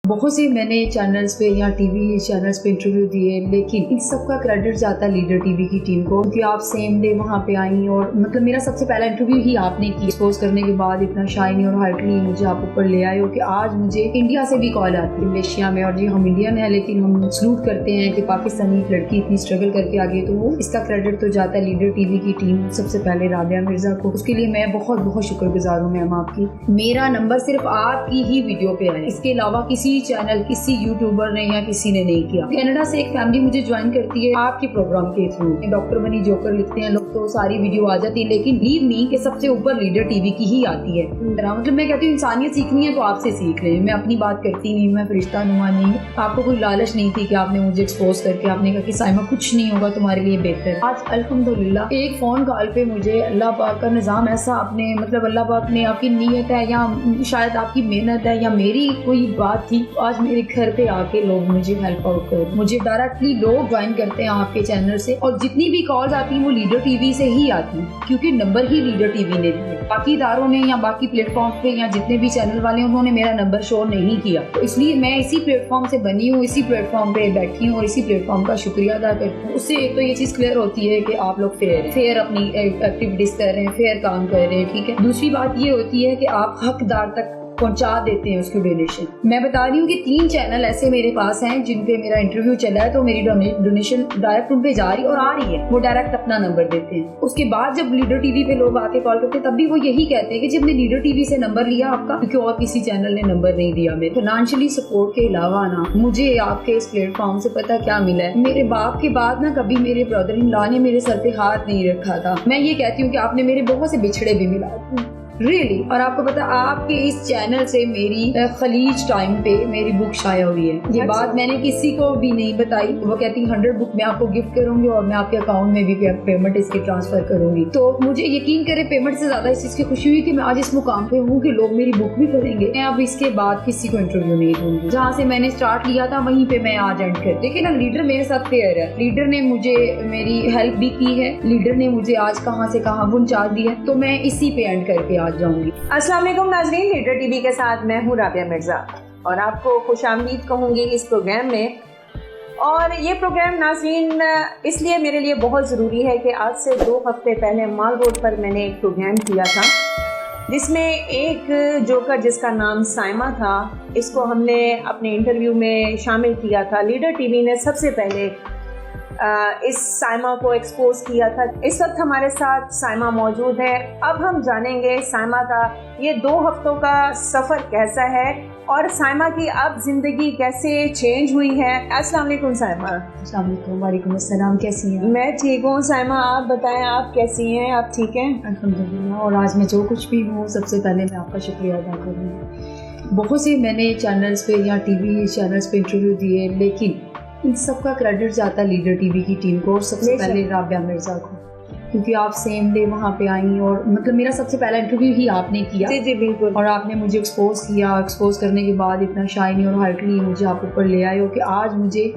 بہت سے میں نے چینلز پہ یا ٹی وی چینلز پہ انٹرویو دیے، لیکن ان سب کا کریڈٹ جاتا ہے لیڈر ٹی وی کی ٹیم کو، کیونکہ آپ سیم ڈے وہاں پہ آئیں اور مطلب میرا سب سے پہلا انٹرویو ہی آپ نے کی۔ ایکسپوز کرنے کے بعد اتنا شائنی اور ہائٹلی مجھے آپ اوپر لے آئے ہو کہ آج مجھے انڈیا سے بھی کال آتی ہے، ملیشیا میں، اور جی ہم انڈین ہیں لیکن ہم سلوٹ کرتے ہیں کہ پاکستانی ایک لڑکی اتنی اسٹرگل کر کے آگے، تو وہ اس کا کریڈٹ تو جاتا ہے لیڈر ٹی وی کی ٹیم، سب سے پہلے رابعہ مرزا کو۔ اس کے لیے میں بہت بہت شکر گزار ہوں میم آپ کی۔ میرا نمبر صرف آپ کی ہی ویڈیو پہ آیا، اس کے علاوہ کسی چینل کسی یوٹیوبر نے یا کسی نے نہیں کیا۔ کینیڈا سے ایک فیملی مجھے جوائن کرتی ہے آپ کے پروگرام کے تھرو، ڈاکٹر بنی جوکر لکھتے ہیں لوگ تو ساری ویڈیو آ جاتی ہے، لیکن لیو می کہ سب سے اوپر لیڈر ٹی وی کی ہی آتی ہے۔ مطلب میں کہتی ہوں انسانیت سیکھنی ہے تو آپ سے سیکھ لیں، میں اپنی بات کرتی نہیں، میں فرشتہ نما نہیں، آپ کو کوئی لالچ نہیں تھی کہ آپ نے مجھے ایکسپوز کر کے آپ نے کہا کہ سائمہ کچھ نہیں ہوگا تمہارے لیے بہتر۔ آج الحمدللہ ایک فون کال پہ مجھے اللہ پاک کا نظام ایسا، آپ نے مطلب اللہ پاک نے آپ کی نیت ہے یا شاید آپ کی محنت ہے یا میری کوئی بات تھی، آج میرے گھر پہ آ کے لوگ مجھے ہیلپ آؤٹ کر، مجھے ڈائریکٹلی لوگ جوائن کرتے ہیں آپ کے چینل سے، اور جتنی بھی کالز آتی ہیں وہ لیڈر ٹی وی سے ہی آتی ہیں، کیونکہ نمبر ہی لیڈر ٹی وی نے دیا۔ باقی اداروں نے یا باقی پلیٹ فارم پہ یا جتنے بھی چینل والے انہوں نے میرا نمبر شو نہیں کیا، تو اس لیے میں اسی پلیٹ فارم سے بنی ہوں، اسی پلیٹ فارم پہ بیٹھی ہوں اور اسی پلیٹ فارم کا شکریہ ادا کرتی ہوں۔ اس سے ایک تو یہ چیز کلیئر ہوتی ہے کہ آپ لوگ فیئر اپنی ایکٹیویٹیز کر رہے ہیں، فیئر کام کر رہے ہیں، ٹھیک ہے۔ دوسری بات یہ ہوتی ہے کہ آپ حقدار تک پہنچا دیتے ہیں اس کی ڈونیشن۔ میں بتا رہی ہوں کہ 3 چینل ایسے میرے پاس ہیں جن پہ میرا انٹرویو چلا ہے، تو میری ڈونیشن ڈائریکٹ ان پہ جا رہی اور آ رہی ہے، وہ ڈائریکٹ اپنا نمبر دیتے ہیں۔ اس کے بعد جب لیڈر ٹی وی پہ لوگ آ کے کال کرتے ہیں تب بھی وہ یہی کہتے ہیں کہ جب نے لیڈر ٹی وی سے نمبر لیا آپ کا، کیونکہ اور کسی چینل نے نمبر نہیں دیا۔ میرے فائنانشلی سپورٹ کے علاوہ نا مجھے آپ کے اس پلیٹ فارم سے پتہ کیا ملا ہے، میرے باپ کے بعد نا کبھی میرے برادر ان لا نے میرے سر پہ ہاتھ نہیں رکھا تھا۔ میں یہ کہتی ہوں کہ آپ نے میرے بہت سے بچھڑے بھی ملا ریئلی، اور آپ کو پتا آپ کے اس چینل سے میری خلیج ٹائم پہ میری بک شائع ہوئی ہے۔ یہ بات میں نے کسی کو بھی نہیں بتائی، وہ کہتی 100 بک میں آپ کو گفٹ کروں گی اور میں آپ کے اکاؤنٹ میں بھی پیمنٹ اس کی ٹرانسفر کروں گی۔ تو مجھے یقین کرے پیمنٹ سے زیادہ اس چیز کی خوشی ہوئی کہ میں آج اس مقام پہ ہوں کہ لوگ میری بک بھی پڑھیں گے۔ میں اب اس کے بعد کسی کو انٹرویو نہیں دوں گی، جہاں سے میں نے اسٹارٹ لیا تھا وہیں پہ میں آج اینڈ کر۔ دیکھیں نا، لیڈر میرے ساتھ فیئر ہے، لیڈر نے مجھے میری ہیلپ بھی کی ہے، لیڈر نے مجھے آج کہاں سے کہاں پہنچا دیا ہے، تو میں اسی پہ اینڈ کر کے آج جاؤں گی۔ السلام علیکم ناظرین، لیڈر ٹی وی کے ساتھ میں ہوں رابعہ مرزا اور آپ کو خوش آمدید کہوں گی اس پروگرام میں۔ اور یہ پروگرام ناظرین اس لیے میرے لیے بہت ضروری ہے کہ آج سے 2 ہفتے پہلے مال روڈ پر میں نے ایک پروگرام کیا تھا جس میں ایک جوکر جس کا نام سائمہ تھا، اس کو ہم نے اپنے انٹرویو میں شامل کیا تھا۔ لیڈر ٹی وی نے سب سے پہلے اس سائمہ کو ایکسپوز کیا تھا۔ اس وقت ہمارے ساتھ سائمہ موجود ہے۔ اب ہم جانیں گے سائمہ کا یہ 2 ہفتوں کا سفر کیسا ہے اور سائمہ کی اب زندگی کیسے چینج ہوئی ہے۔ السلام علیکم سائمہ۔ السلام علیکم۔ وعلیکم السلام، کیسی ہیں؟ میں ٹھیک ہوں سائمہ، آپ بتائیں آپ کیسی ہیں؟ آپ ٹھیک ہیں؟ الحمدللہ، اور آج میں جو کچھ بھی ہوں سب سے پہلے میں آپ کا شکریہ ادا کروں گی۔ بہت سے میں نے چینلز پہ یا ٹی وی چینلز پہ انٹرویو دیے، لیکن ان سب کا کریڈٹ جاتا ہے لیڈر ٹی وی کی ٹیم کو، اور سب سے پہلے رابعہ مرزا کو، کیونکہ آپ سیم ڈے وہاں پہ آئیں اور مطلب میرا سب سے پہلا انٹرویو ہی آپ نے کیا۔ جی بالکل، اور آپ نے مجھے ایکسپوز کیا، ایکسپوز کرنے کے بعد اتنا شائنی اور ہائٹلی مجھے آپ اوپر لے آئے ہو کہ آج مجھے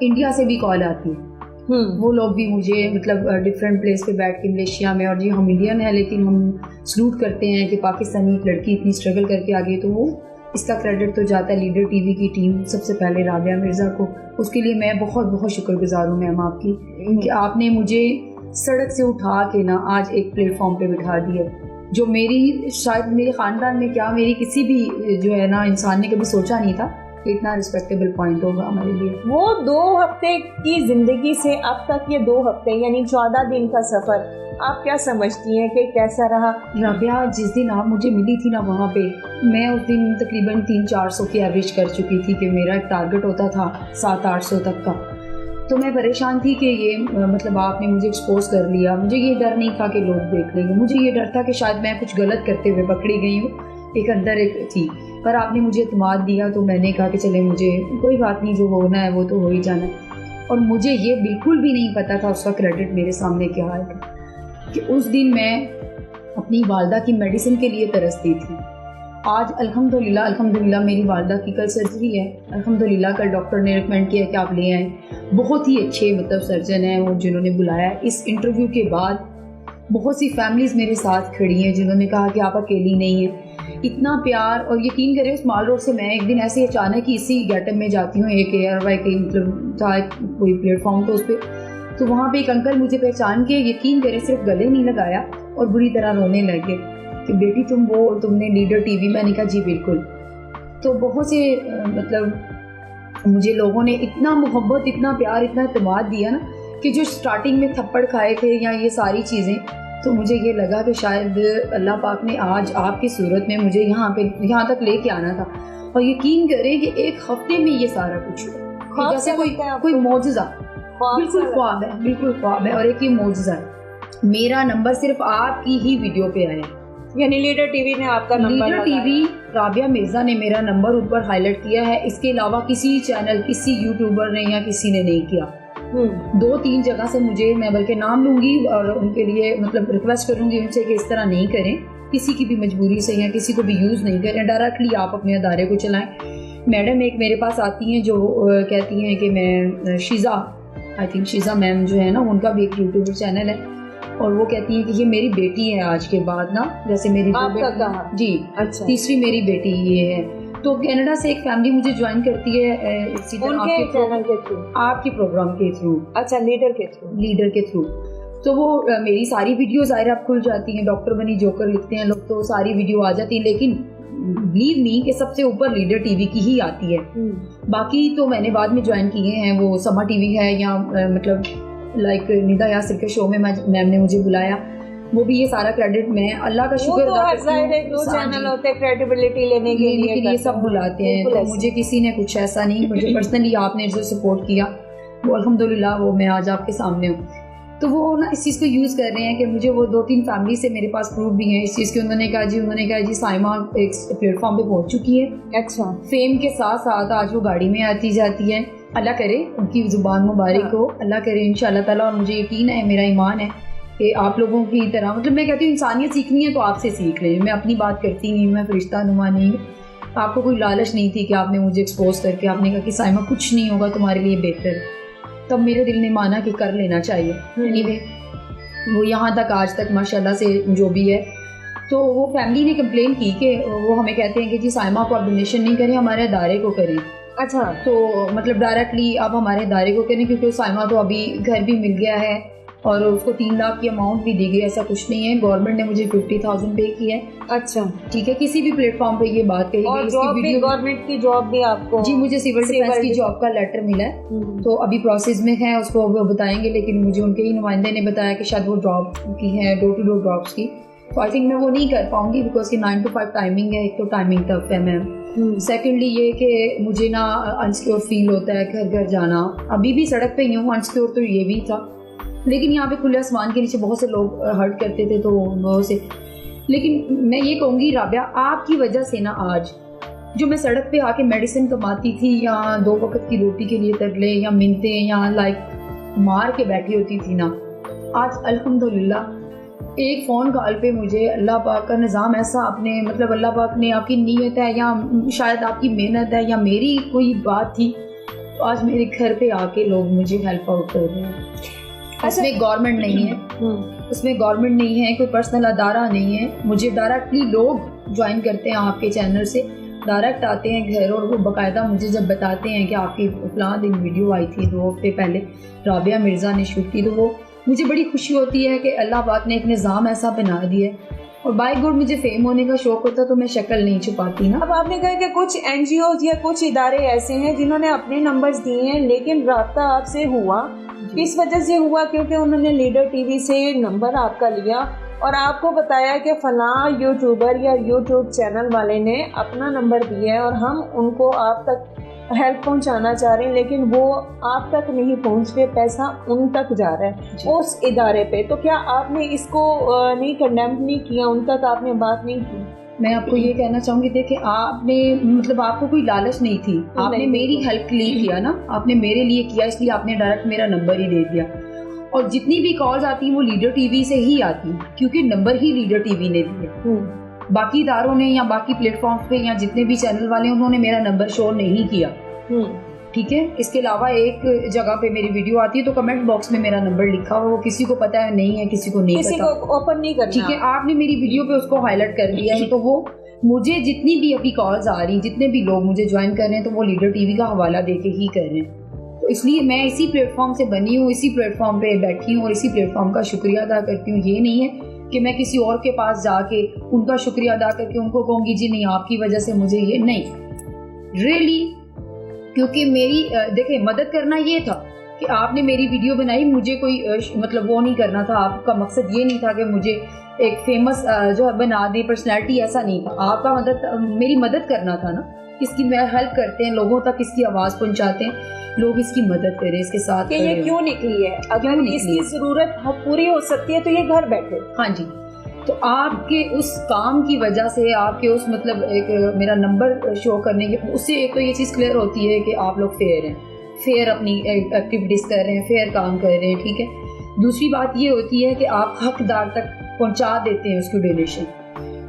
انڈیا سے بھی کال آتی ہے۔ وہ لوگ بھی مجھے مطلب ڈفرینٹ پلیس پہ بیٹھ کے، ملیشیا میں، اور جی ہم انڈین ہیں لیکن ہم سلوٹ کرتے ہیں کہ پاکستانی ایک لڑکی اتنی اسٹرگل کر کے آگے، تو وہ اس کا کریڈٹ تو جاتا ہے لیڈر ٹی وی کی ٹیم، سب سے پہلے رابعہ مرزا کو۔ اس کے لیے میں بہت بہت شکر گزار ہوں میم آپ کی کہ آپ نے مجھے سڑک سے اٹھا کے نا آج ایک پلیٹ فارم پہ بٹھا دیا، جو میری شاید میرے خاندان میں کیا میری کسی بھی جو ہے نا انسان نے کبھی سوچا نہیں تھا کہ اتنا ریسپیکٹیبل پوائنٹ ہوگا ہمارے لیے۔ وہ 2 ہفتے کی زندگی سے اب تک یہ 2 ہفتے یعنی 14 دن کا سفر آپ کیا سمجھتی ہیں کہ کیسا رہا؟ رابعہ، جس دن آپ مجھے ملی تھی نا وہاں پہ، میں اس دن تقریباً 300-400 کی ایوریج کر چکی تھی کہ میرا ایک ٹارگٹ ہوتا تھا 700-800 تک کا، تو میں پریشان تھی کہ یہ مطلب آپ نے مجھے ایکسپوز کر لیا۔ مجھے یہ ڈر نہیں تھا کہ لوگ دیکھ لیں گے، مجھے یہ ڈر تھا کہ شاید میں کچھ غلط کرتے ہوئے پکڑی گئی ہوں، ایک اندر ایک تھی، پر آپ نے مجھے اعتماد دیا تو میں نے کہا کہ چلے مجھے کوئی بات نہیں، جو ہونا ہے وہ تو ہو ہی جانا ہے۔ اور مجھے یہ بالکل بھی نہیں پتا تھا اس کا کریڈٹ میرے سامنے کیا آئے گا، کہ اس دن میں اپنی والدہ کی میڈیسن کے لیے ترستی تھی۔ آج الحمدللہ میری والدہ کی کل سرجری ہے، الحمدللہ کل ڈاکٹر نے ریکمینڈ کیا کہ آپ لے آئیں، بہت ہی اچھے مطلب سرجن ہیں وہ جنہوں نے بلایا ہے۔ اس انٹرویو کے بعد بہت سی فیملیز میرے ساتھ کھڑی ہیں جنہوں نے کہا کہ آپ اکیلی نہیں ہیں۔ اتنا پیار. اور یقین کریں اس مال روڈ سے میں ایک دن ایسے اچانک ہی اسی گیٹ اپ میں جاتی ہوں, ایک ARY کہیں مطلب تھا کوئی پلیٹ فارم تو اس پہ, تو وہاں پہ ایک انکل مجھے پہچان کے یقین کریں صرف گلے نہیں لگایا اور بری طرح رونے لگے کہ بیٹی تم نے لیڈر ٹی وی. میں نے کہا جی بالکل. تو بہت سے مطلب مجھے لوگوں نے اتنا محبت, اتنا پیار, اتنا اعتماد دیا نا کہ جو اسٹارٹنگ میں تھپڑ کھائے تھے یا یہ ساری چیزیں, تو مجھے یہ لگا کہ شاید اللہ پاک نے آج آپ کی صورت میں مجھے یہاں تک لے کے آنا تھا. اور یقین کریں کہ ایک ہفتے میں یہ سارا کچھ ہوا, جیسے کوئی معجزہ. بالکل خواب ہے, بالکل خواب ہے. اور ایک یہ معجزہ ہے, میرا نمبر صرف آپ کی ہی ویڈیو پہ آیا, یعنی لیڈر ٹی وی نے آپ کا number, leader T V Rabia Mirza نے میرا نمبر اوپر ہائی لائٹ کیا ہے. اس کے علاوہ کسی چینل, کسی یوٹیوبر نے یا کسی نے نہیں کیا. 2-3 جگہ سے مجھے, میں بلکہ نام لوں گی اور ان کے لیے مطلب ریکویسٹ کروں گی ان سے کہ اس طرح نہیں کریں, کسی کی بھی مجبوری سے یا کسی کو بھی یوز نہیں کریں, ڈائریکٹلی آپ اپنے ادارے کو چلائیں. میڈم ایک میرے پاس آتی ہیں جو کہتی ہیں کہ میں شیزا, آئی تھنک شیزا میم جو ہے نا, ان کا بھی ایک یوٹیوبر چینل ہے, اور وہ کہتی ہیں کہ یہ میری بیٹی ہے آج کے بعد نا, جیسے میری جی اچھا تیسری میری بیٹی یہ ہے. تو کینیڈا سے ایک فیملی مجھے جوائن کرتی ہے آپ کے پروگرام کے تھرو. اچھا, لیڈر کے تھرو. تو وہ میری ساری ویڈیو ظاہر اب کھل جاتی ہیں, ڈاکٹر بنی جوکر لکھتے ہیں لوگ تو ساری ویڈیو آ جاتی ہیں, لیکن بلیو می کہ سب سے اوپر لیڈر ٹی وی کی ہی آتی ہے. باقی تو میں نے بعد میں جوائن کیے ہیں, وہ سما ٹی وی ہے یا مطلب لائک ندا یاسر کے شو میں میم نے مجھے بلایا, وہ بھی یہ سارا کریڈٹ میں اللہ کا شکر ادا کرتی ہوں. جو چینل ہوتے ہیں کریڈیبلٹی لینے کے لیے سب بلاتے ہیں, تو مجھے کسی نے کچھ ایسا نہیں, مجھے پرسنلی آپ نے جو سپورٹ کیا وہ الحمدللہ وہ میں آج آپ کے سامنے ہوں. تو وہ نا اس چیز کو یوز کر رہے ہیں کہ مجھے وہ 2-3 فیملی سے میرے پاس پروف بھی ہیں اس چیز کے. انہوں نے کہا جی سائمہ ایک پلیٹ فارم پہ پہنچ چکی ہے. اچھا, فیم کے ساتھ ساتھ آج وہ گاڑی میں آتی جاتی ہے. اللہ کرے ان کی زبان مبارک ہو, اللہ کرے انشاءاللہ تعالیٰ. اور مجھے یقین ہے, میرا ایمان ہے کہ آپ لوگوں کی طرح, مطلب میں کہتی ہوں انسانیت سیکھنی ہے تو آپ سے سیکھ لیں. میں اپنی بات کرتی نہیں, میں فرشتہ نما نہیں. آپ کو کوئی لالچ نہیں تھی کہ آپ نے مجھے ایکسپوز کر کے آپ نے کہا کہ سائمہ کچھ نہیں ہوگا تمہارے لیے بہتر, تب میرے دل نے مانا کہ کر لینا چاہیے. اینی وہ یہاں تک آج تک ماشاءاللہ سے جو بھی ہے. تو وہ فیملی نے کمپلین کی کہ وہ ہمیں کہتے ہیں کہ جی سائمہ کو آپ ڈونیشن نہیں کریں, ہمارے ادارے کو کریں. اچھا, تو مطلب ڈائریکٹلی آپ ہمارے ادارے کو کریں, کیونکہ سائمہ تو ابھی گھر بھی مل گیا ہے اور اس کو 3 لاکھ کی اماؤنٹ بھی دی گئی. ایسا کچھ نہیں ہے, گورنمنٹ نے مجھے 50,000 پے کیا ہے. اچھا ٹھیک ہے, کسی بھی پلیٹ فارم پہ یہ بات کہی گئی. گورنمنٹ کی جاب بھی آپ کو, جی مجھے سول ڈیفینس کی جاب کا لیٹر ملا ہے, تو ابھی پروسیس میں ہے, اس کو وہ بتائیں گے. لیکن مجھے ان کے ہی نمائندے نے بتایا کہ شاید وہ ڈراپ کی ہے, ڈور ٹو ڈور ڈراپس کی. تو آئی تھنک میں وہ نہیں کر پاؤں گی بیکاز کہ 9 to 5 ٹائمنگ ہے. ایک تو ٹائمنگ ٹف ہے میم. سیکنڈلی یہ کہ مجھے نا انسیکیور فیل ہوتا ہے گھر گھر جانا. ابھی بھی سڑک پہ ہی ہوں, انسیکیور تو یہ بھی تھا, لیکن یہاں پہ کھلے آسمان کے نیچے بہت سے لوگ ہرٹ کرتے تھے, تو بہت سے. لیکن میں یہ کہوں گی رابعہ, آپ کی وجہ سے نا آج جو میں سڑک پہ آ کے میڈیسن کماتی تھی یا 2 وقت کی روٹی کے لیے ترلے یا منتیں یا لائک مار کے بیٹھی ہوتی تھی نا, آج الحمدللہ ایک فون کال پہ مجھے اللہ پاک کا نظام ایسا, آپ نے مطلب اللہ پاک نے آپ کی نیت ہے یا شاید آپ کی محنت ہے یا میری کوئی بات تھی, تو آج میرے گھر پہ آ کے لوگ مجھے ہیلپ آؤٹ کر رہے ہیں. اس میں گورنمنٹ نہیں ہے, اس میں گورنمنٹ نہیں ہے, کوئی پرسنل ادارہ نہیں ہے. مجھے ڈائریکٹلی لوگ جوائن کرتے ہیں آپ کے چینل سے, ڈائریکٹ آتے ہیں گھر, اور وہ باقاعدہ مجھے جب بتاتے ہیں کہ آپ کی فلاں دن ویڈیو آئی تھی 2 ہفتے پہلے, رابعہ مرزا نے شوٹ کی, تو وہ مجھے بڑی خوشی ہوتی ہے کہ اللہ پاک نے ایک نظام ایسا بنا دیا ہے. اور بائی گوڈ مجھے فیم ہونے کا شوق ہوتا تو میں شکل نہیں چھپاتی نا. اب آپ نے کہا کہ کچھ NGOs یا کچھ ادارے ایسے ہیں جنہوں نے اپنے نمبرز دیے ہیں, لیکن رابطہ آپ سے ہوا کس وجہ سے ہوا؟ کیونکہ انہوں نے لیڈر ٹی وی سے نمبر آپ کا لیا اور آپ کو بتایا کہ فلاں یوٹیوبر یا یوٹیوب چینل والے نے اپنا نمبر دیا ہے اور ہم ان کو آپ تک ہیلپ پہنچانا چاہ رہے ہیں, لیکن وہ آپ تک نہیں پہنچ رہے, پیسہ ان تک جا رہا ہے اس ادارے پہ. تو کیا آپ نے اس کو نہیں کنڈیم نہیں کیا, ان تک آپ نے بات نہیں کی؟ میں آپ کو یہ کہنا چاہوں گی, دیکھیں آپ نے مطلب آپ کو کوئی لالچ نہیں تھی, آپ نے میری ہیلپ کے لیے کیا نا, آپ نے میرے لیے کیا, اس لیے آپ نے ڈائریکٹ میرا نمبر ہی دے دیا. اور جتنی بھی کالز آتی ہیں وہ لیڈر ٹی وی سے ہی آتی ہیں, کیونکہ نمبر ہی لیڈر ٹی وی نے دیا. باقی اداروں نے یا باقی پلیٹ فارمز پہ یا جتنے بھی چینل والے انہوں نے میرا نمبر شو نہیں کیا. ٹھیک ہے, اس کے علاوہ ایک جگہ پہ میری ویڈیو آتی ہے تو کمنٹ باکس میں میرا نمبر لکھا ہوا, وہ کسی کو پتا ہے نہیں ہے, کسی کو نہیں پتا, کسی کو اوپن نہیں کرنا. ٹھیک ہے, آپ نے میری ویڈیو پہ اس کو ہائی لائٹ کر دیا ہے, تو وہ مجھے جتنی بھی ابھی کالز آ رہی، جتنے بھی لوگ مجھے جوائن کر رہے ہیں تو وہ لیڈر ٹی وی کا حوالہ دے کے ہی کر رہے ہیں. تو اس لیے میں اسی پلیٹ فارم سے بنی ہوں، اسی پلیٹ فارم پہ بیٹھی ہوں اور اسی پلیٹ فارم کا شکریہ ادا کرتی ہوں. یہ نہیں ہے کہ میں کسی اور کے پاس جا کے ان کا شکریہ ادا کر کے ان کو کہوں گی جی نہیں آپ کی وجہ سے مجھے یہ نہیں ریئلی. کیونکہ میری دیکھیں مدد کرنا یہ تھا کہ آپ نے میری ویڈیو بنائی، مجھے کوئی مطلب وہ نہیں کرنا تھا. آپ کا مقصد یہ نہیں تھا کہ مجھے ایک فیمس جو ہے بنا دیں پرسنالٹی، ایسا نہیں تھا. آپ کا میری مدد کرنا تھا نا. اس کی میں ہیلپ کرتے ہیں، لوگوں تک اس کی آواز پہنچاتے ہیں، لوگ اس کی مدد کریں، اس کے ساتھ کہ یہ کیوں نکلی ہے، اگر اس کی ضرورت پوری ہو سکتی ہے تو یہ گھر بیٹھے. ہاں جی. تو آپ کے اس کام کی وجہ سے، آپ کے اس مطلب ایک میرا نمبر شو کرنے کے، اس سے ایک تو یہ چیز کلیئر ہوتی ہے کہ آپ لوگ فیئر ہیں، فیئر اپنی ایکٹیویٹیز کر رہے ہیں، فیئر کام کر رہے ہیں، ٹھیک ہے. دوسری بات یہ ہوتی ہے کہ آپ حقدار تک پہنچا دیتے ہیں اس کی ڈونیشن.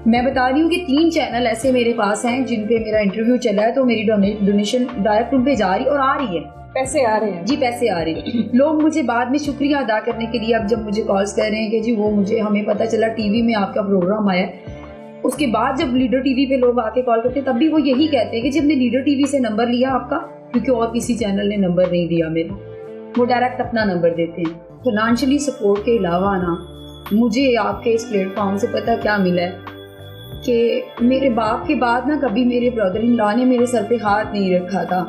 میں بتا رہی ہوں کہ 3 چینل ایسے میرے پاس ہیں جن پہ میرا انٹرویو چلا ہے، تو میری ڈونیشن ڈائریکٹ ان پہ جا رہی اور آ رہی ہے، پیسے آ رہے ہیں. جی پیسے آ رہے ہیں. لوگ مجھے بعد میں شکریہ ادا کرنے کے لیے اب جب مجھے کالز کر رہے ہیں کہ جی وہ ہمیں پتہ چلا ٹی وی میں آپ کا پروگرام آیا. اس کے بعد جب لیڈر ٹی وی پہ لوگ آ کے کال کرتے ہیں تب بھی وہ یہی کہتے ہیں کہ جب نے لیڈر ٹی وی سے نمبر لیا آپ کا، کیونکہ اور کسی چینل نے نمبر نہیں دیا میرا، وہ ڈائریکٹ اپنا نمبر دیتے ہیں. فائنینشلی سپورٹ کے علاوہ نا مجھے آپ کے اس پلیٹ فارم سے پتہ کیا ملا ہے کہ میرے باپ کے بعد نا کبھی میرے برادر ان لا نے میرے سر پہ ہاتھ نہیں رکھا تھا.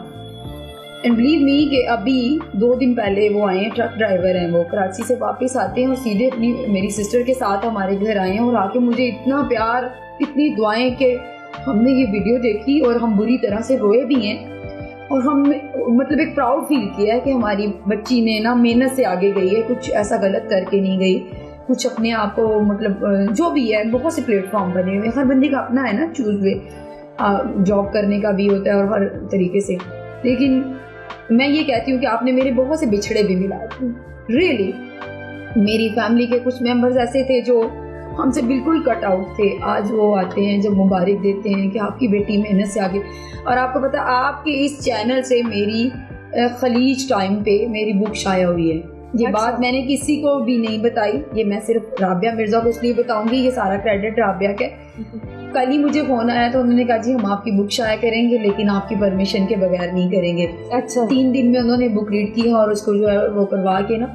اینڈ بلیو می کہ ابھی 2 دن پہلے وہ آئے ہیں، ٹرک ڈرائیور ہیں، وہ کراچی سے واپس آتے ہیں اور سیدھے اپنی میری سسٹر کے ساتھ ہمارے گھر آئے ہیں اور آ کے مجھے اتنا پیار، اتنی دعائیں کہ ہم نے یہ ویڈیو دیکھی اور ہم بری طرح سے روئے بھی ہیں. اور ہم مطلب ایک پراؤڈ فیل کیا ہے کہ ہماری بچی نے نا محنت سے آگے گئی ہے، کچھ ایسا غلط کر کے نہیں گئی، کچھ اپنے آپ کو مطلب جو بھی ہے. بہت سے پلیٹ فارم بنے ہوئے، ہر بندے کا اپنا ہے نا چوز وے، جاب کرنے کا بھی ہوتا ہے اور ہر طریقے سے. لیکن میں یہ کہتی ہوں کہ آپ نے میرے بہت سے بچھڑے بھی ملائے. ریئلی میری فیملی کے کچھ ممبرز ایسے تھے جو ہم سے بالکل کٹ آؤٹ تھے، آج وہ آتے ہیں جب مبارک دیتے ہیں کہ آپ کی بیٹی محنت سے آگے. اور آپ کو پتہ آپ کے اس چینل سے میری خلیج ٹائم پہ میری بک شائع ہوئی ہے. یہ بات میں نے کسی کو بھی نہیں بتائی، یہ میں صرف رابعہ مرزا کو اس لیے بتاؤں گی، یہ سارا کریڈٹ رابعہ کا. کل ہی مجھے فون آیا تو انہوں نے کہا جی ہم آپ کی بک شائع کریں گے لیکن آپ کی پرمیشن کے بغیر نہیں کریں گے. اچھا. 3 دن میں انہوں نے بک ریڈ کی اور اس کو جو ہے وہ کروا کے نا،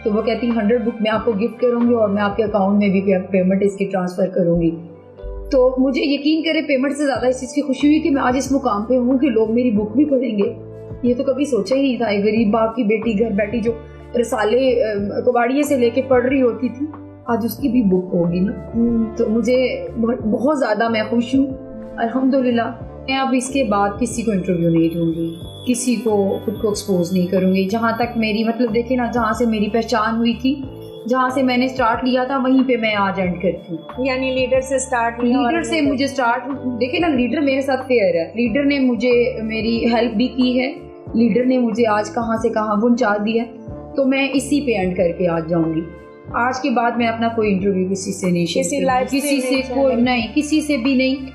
تو وہ کہتی ہیں 100 بک میں آپ کو گفٹ کروں گی اور میں آپ کے اکاؤنٹ میں بھی پیمنٹ اس کی ٹرانسفر کروں گی. تو مجھے یقین کرے پیمنٹ سے زیادہ اس چیز کی خوشی ہوئی کہ میں آج اس مقام پہ ہوں کہ لوگ میری بک بھی پڑھیں گے. یہ تو کبھی سوچا ہی نہیں تھا. ایک غریب باپ کی بیٹی گھر بیٹھی جو رسالے کباڑیے سے لے کے پڑھ رہی ہوتی تھی، آج اس کی بھی بک ہوگی نا. تو مجھے بہت زیادہ میں خوش ہوں الحمدللہ. میں اب اس کے بعد کسی کو انٹرویو نہیں دوں گی، کسی کو خود کو ایکسپوز نہیں کروں گی. جہاں تک میری مطلب دیکھیں نا، جہاں سے میری پہچان ہوئی تھی، جہاں سے میں نے سٹارٹ لیا تھا وہیں پہ میں آج اینڈ کرتی ہوں. یعنی لیڈر سے سٹارٹ لیا، لیڈر سے مجھے سٹارٹ دیکھیں نا، لیڈر میرے ساتھ فیئر ہے، لیڈر نے مجھے میری ہیلپ بھی کی ہے، لیڈر نے مجھے آج کہاں سے کہاں پہنچا دیا. تو میں اسی پہ اینڈ کر کے آج جاؤں گی. آج کے بعد میں اپنا کوئی انٹرویو کسی سے نہیں کسی سے کوئی نہیں، کسی سے بھی نہیں.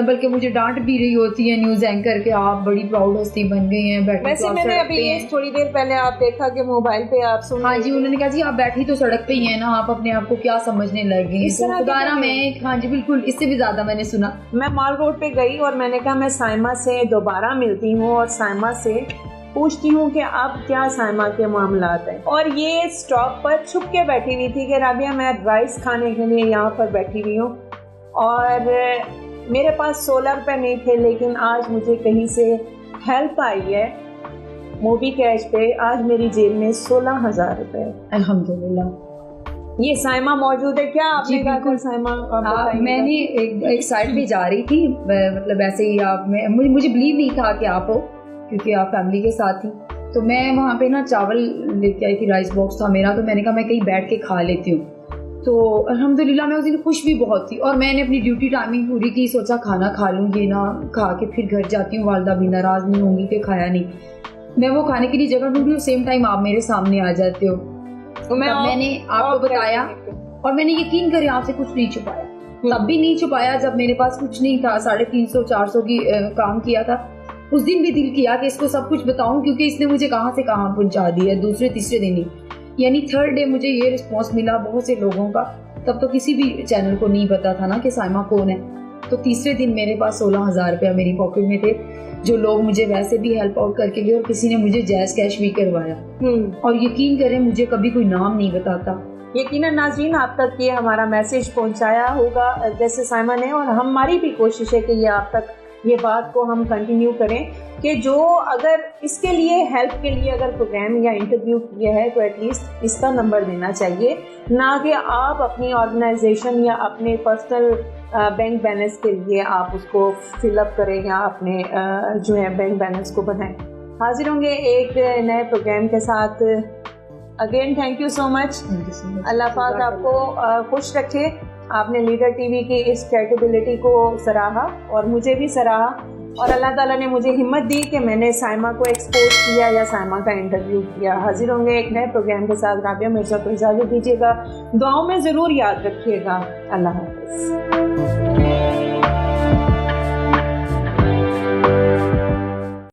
بلکہ مجھے ڈانٹ بھی رہی ہوتی ہے نیوز اینکر کہ آپ بڑی پراؤڈ ہستی بن گئی ہیں. ویسے میں نے ابھی تھوڑی دیر پہلے آپ دیکھا کہ موبائل پہ آپ سن، ہاں جی انہوں نے کہا جی آپ بیٹھی تو سڑک پہ ہی ہیں نا، آپ اپنے آپ کو کیا سمجھنے لگ گئی ہیں. میں ہاں جی بالکل اس سے بھی زیادہ میں نے سنا. میں مال روڈ پہ گئی اور میں نے کہا میں سائمہ سے دوبارہ ملتی ہوں اور سائمہ سے پوچھتی ہوں کہ اب کیا سائمہ کے معاملات ہیں. اور یہ اسٹاپ پر چھپ کے بیٹھی ہوئی تھی کہ رابعہ میں رائس کھانے کے لیے یہاں پر بیٹھی ہوئی ہوں اور میرے پاس 16 روپے نہیں تھے، لیکن آج مجھے کہیں سے ہیلپ آئی ہے موبی کیش پہ. آج میری جیب میں 16,000 روپے الحمدللہ. یہ سائمہ موجود ہے کیا؟ آپ نے کہا سائمہ میں نے ایک سائٹ پہ جا رہی تھی، مطلب ایسے ہی آپ مجھے بلیو نہیں تھا کہ آپ ہو کیونکہ آپ فیملی کے ساتھ تھی. تو میں وہاں پہ نا چاول لے کے آئی تھی، رائس باکس تھا میرا، تو میں نے کہا میں کہیں بیٹھ کے کھا لیتی ہوں. تو الحمدللہ میں اس دن خوش بھی بہت تھی اور میں نے اپنی ڈیوٹی ٹائمنگ پوری کی. سوچا کھانا کھا لوں گی نا، کھا کے پھر گھر جاتی ہوں، والدہ بھی ناراض نہیں ہوں گی کہ کھایا نہیں. میں وہ کھانے کے لیے جگہ ڈھونڈی اور سیم ٹائم آپ میرے سامنے آ جاتے ہو. میں نے آپ کو بتایا اور میں نے یقین کرے آپ سے کچھ نہیں چھپایا. تب بھی نہیں چھپایا جب میرے پاس کچھ نہیں تھا، 350-400 کی کام کیا تھا. اس دن بھی دل کیا کہ اس کو سب کچھ بتاؤں کیونکہ اس نے مجھے کہاں سے کہاں پہنچا دیا. دوسرے تیسرے دن ہی یعنی 3rd ڈے مجھے یہ رسپانس ملا بہت سے لوگوں کا. تب تو کسی بھی چینل کو نہیں پتا تھا نا کہ سائمہ کون ہے. تو تیسرے دن میرے پاس 16,000 روپیہ میری پاکٹ میں تھے، جو لوگ مجھے ویسے بھی ہیلپ آؤٹ کر کے گئے، اور کسی نے مجھے جیز کیش بھی کروایا، اور یقین کریں مجھے کبھی کوئی نام نہیں بتاتا۔ یقیناً ناظرین آپ تک یہ ہمارا میسیج پہنچایا ہوگا جیسے سائمہ نے، اور ہماری بھی کوشش ہے کہ یہ آپ تک یہ بات کو ہم کنٹینیو کریں کہ جو اگر اس کے لیے ہیلپ کے لیے اگر پروگرام یا انٹرویو کیا ہے تو ایٹ لیسٹ اس کا نمبر دینا چاہیے، نہ کہ آپ اپنی آرگنائزیشن یا اپنے پرسنل بینک بیلنس کے لیے آپ اس کو فل اپ کریں یا اپنے جو ہے بینک بیلنس کو بنائیں۔ حاضر ہوں گے ایک نئے پروگرام کے ساتھ۔ اگین تھینک یو سو مچ، اللہ پاک آپ کو خوش رکھے۔ آپ نے لیڈر ٹی وی کی اس کریڈیبلٹی کو سراہا اور مجھے بھی سراہا، اور اللہ تعالیٰ نے مجھے ہمت دی کہ میں نے سائمہ کو ایکسپوز کیا یا سائمہ کا انٹرویو کیا۔ حاضر ہوں گے ایک نئے پروگرام کے ساتھ۔ رابعہ مرزا کو اجازت دیجیے گا، دعاؤں میں ضرور یاد رکھیے گا۔ اللہ حافظ۔